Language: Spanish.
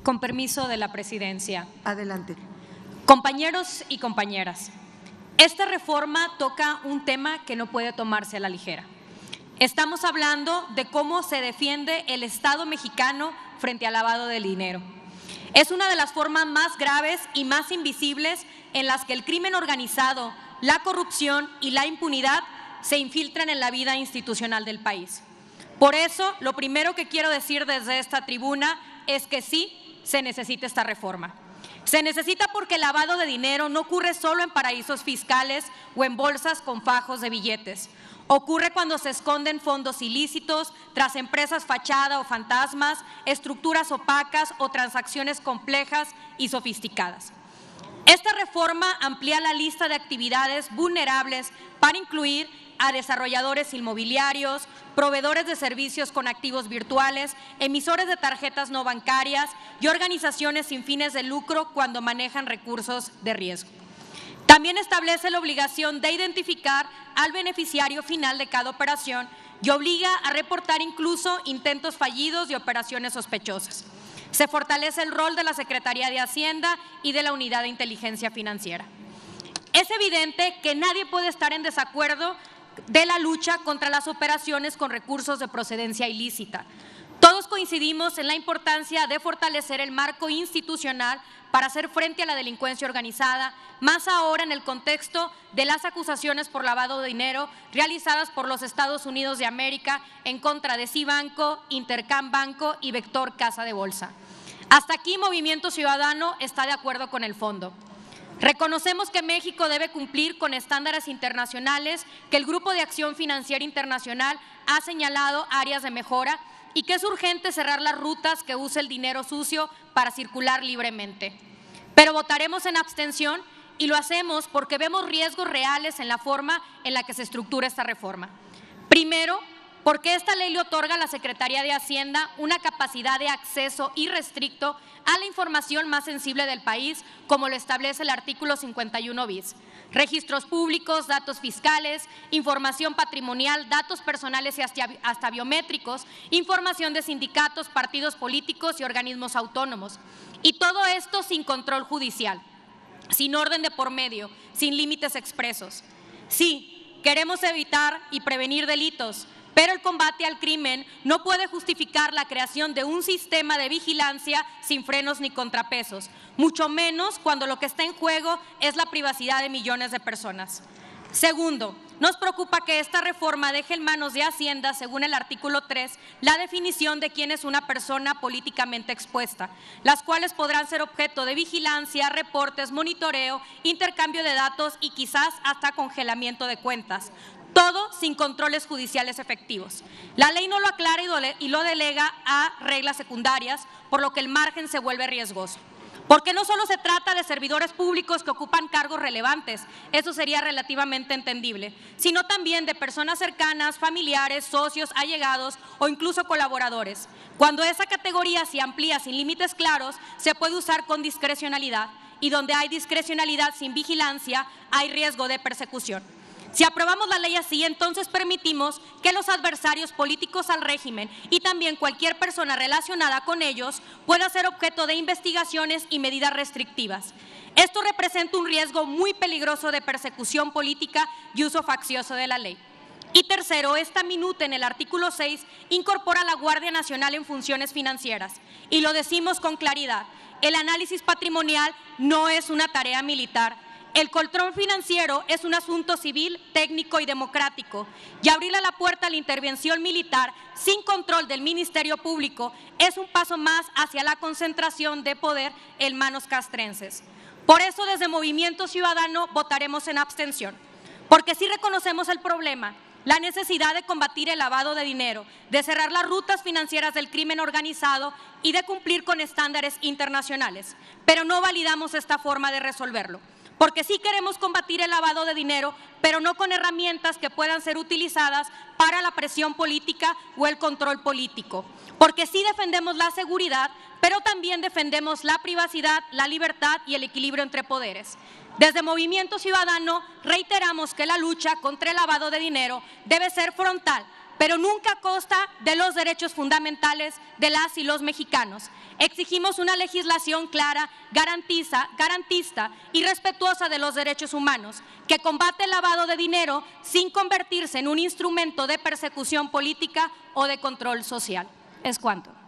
Con permiso de la presidencia. Adelante. Compañeros y compañeras, esta reforma toca un tema que no puede tomarse a la ligera. Estamos hablando de cómo se defiende el Estado mexicano frente al lavado de dinero. Es una de las formas más graves y más invisibles en las que el crimen organizado, la corrupción y la impunidad se infiltran en la vida institucional del país. Por eso, lo primero que quiero decir desde esta tribuna es que sí se necesita esta reforma. Se necesita porque el lavado de dinero no ocurre solo en paraísos fiscales o en bolsas con fajos de billetes. Ocurre cuando se esconden fondos ilícitos tras empresas fachada o fantasmas, estructuras opacas o transacciones complejas y sofisticadas. Esta reforma amplía la lista de actividades vulnerables para incluir a desarrolladores inmobiliarios, proveedores de servicios con activos virtuales, emisores de tarjetas no bancarias y organizaciones sin fines de lucro cuando manejan recursos de riesgo. También establece la obligación de identificar al beneficiario final de cada operación y obliga a reportar incluso intentos fallidos y operaciones sospechosas. Se fortalece el rol de la Secretaría de Hacienda y de la Unidad de Inteligencia Financiera. Es evidente que nadie puede estar en desacuerdo de la lucha contra las operaciones con recursos de procedencia ilícita. Todos coincidimos en la importancia de fortalecer el marco institucional para hacer frente a la delincuencia organizada, más ahora en el contexto de las acusaciones por lavado de dinero realizadas por los Estados Unidos de América en contra de Cibanco, Intercam Banco y Vector Casa de Bolsa. Hasta aquí Movimiento Ciudadano está de acuerdo con el fondo. Reconocemos que México debe cumplir con estándares internacionales, que el Grupo de Acción Financiera Internacional ha señalado áreas de mejora y que es urgente cerrar las rutas que usa el dinero sucio para circular libremente. Pero votaremos en abstención y lo hacemos porque vemos riesgos reales en la forma en la que se estructura esta reforma. Primero, porque esta ley le otorga a la Secretaría de Hacienda una capacidad de acceso irrestricto a la información más sensible del país, como lo establece el artículo 51 bis. Registros públicos, datos fiscales, información patrimonial, datos personales y hasta biométricos, información de sindicatos, partidos políticos y organismos autónomos. Y todo esto sin control judicial, sin orden de por medio, sin límites expresos. Sí, queremos evitar y prevenir delitos, pero el combate al crimen no puede justificar la creación de un sistema de vigilancia sin frenos ni contrapesos, mucho menos cuando lo que está en juego es la privacidad de millones de personas. Segundo, nos preocupa que esta reforma deje en manos de Hacienda, según el artículo 3, la definición de quién es una persona políticamente expuesta, las cuales podrán ser objeto de vigilancia, reportes, monitoreo, intercambio de datos y quizás hasta congelamiento de cuentas. Todo sin controles judiciales efectivos. La ley no lo aclara y lo delega a reglas secundarias, por lo que el margen se vuelve riesgoso. Porque no solo se trata de servidores públicos que ocupan cargos relevantes, eso sería relativamente entendible, sino también de personas cercanas, familiares, socios, allegados o incluso colaboradores. Cuando esa categoría se amplía sin límites claros, se puede usar con discrecionalidad, y donde hay discrecionalidad sin vigilancia, hay riesgo de persecución. Si aprobamos la ley así, entonces permitimos que los adversarios políticos al régimen y también cualquier persona relacionada con ellos pueda ser objeto de investigaciones y medidas restrictivas. Esto representa un riesgo muy peligroso de persecución política y uso faccioso de la ley. Y tercero, esta minuta en el artículo 6 incorpora a la Guardia Nacional en funciones financieras. Y lo decimos con claridad, el análisis patrimonial no es una tarea militar. El control financiero es un asunto civil, técnico y democrático, y abrirle la puerta a la intervención militar sin control del Ministerio Público es un paso más hacia la concentración de poder en manos castrenses. Por eso, desde Movimiento Ciudadano votaremos en abstención, porque sí reconocemos el problema, la necesidad de combatir el lavado de dinero, de cerrar las rutas financieras del crimen organizado y de cumplir con estándares internacionales, pero no validamos esta forma de resolverlo. Porque sí queremos combatir el lavado de dinero, pero no con herramientas que puedan ser utilizadas para la presión política o el control político. Porque sí defendemos la seguridad, pero también defendemos la privacidad, la libertad y el equilibrio entre poderes. Desde Movimiento Ciudadano reiteramos que la lucha contra el lavado de dinero debe ser frontal, pero nunca a costa de los derechos fundamentales de las y los mexicanos. Exigimos una legislación clara, garantista y respetuosa de los derechos humanos, que combate el lavado de dinero sin convertirse en un instrumento de persecución política o de control social. Es cuanto.